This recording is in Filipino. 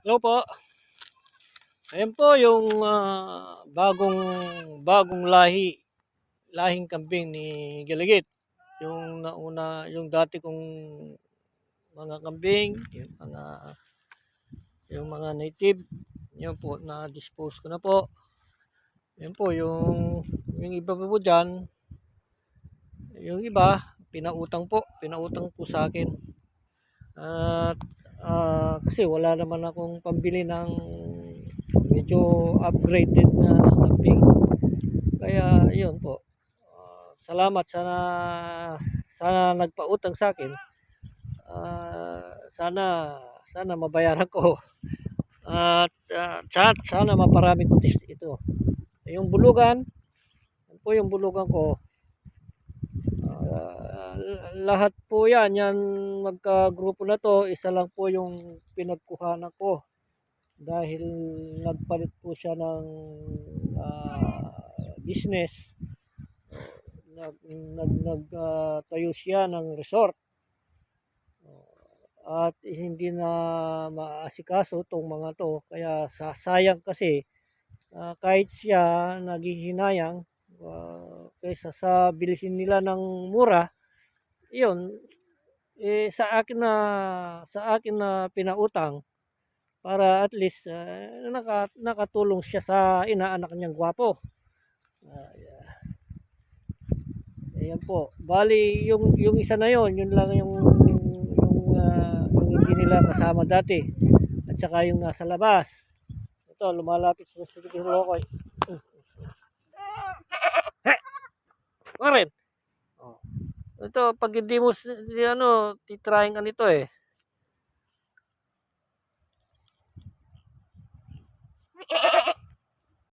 Hello po. Ayan po yung bagong lahing kambing ni Giligit. Yung nauna, yung dati kong mga kambing, yung mga native, yun po na dispose ko na po. Yan po yung iba po diyan, yung iba pinautang po sa akin. At kasi wala naman akong pambili ng medyo upgraded na kambing. Kaya yun po. Salamat sana nagpautang sa akin. Sana mabayaran ko. At sana maparami ko ito. Yung bulugan, yan po yung bulugan ko. Lahat po yan magka-grupo na to, isa lang po yung pinagkuhanan ko dahil nagpalit po siya ng business. Nagtayo siya ng resort at hindi na maasikaso tong mga to, kaya sayang kasi kahit siya naghihinayang kaysa sa bilhin nila ng mura, yun sa akin na pinautang para at least nakatulong siya sa inaanak niyang gwapo. Ayan po. Bali yung isa na yun lang yung hindi nila kasama dati. At saka yung nasa labas. Ito, lumalapit sa Sige Lokoy. Karen. Oh. Ito, pag hindi mo titrahin ka nito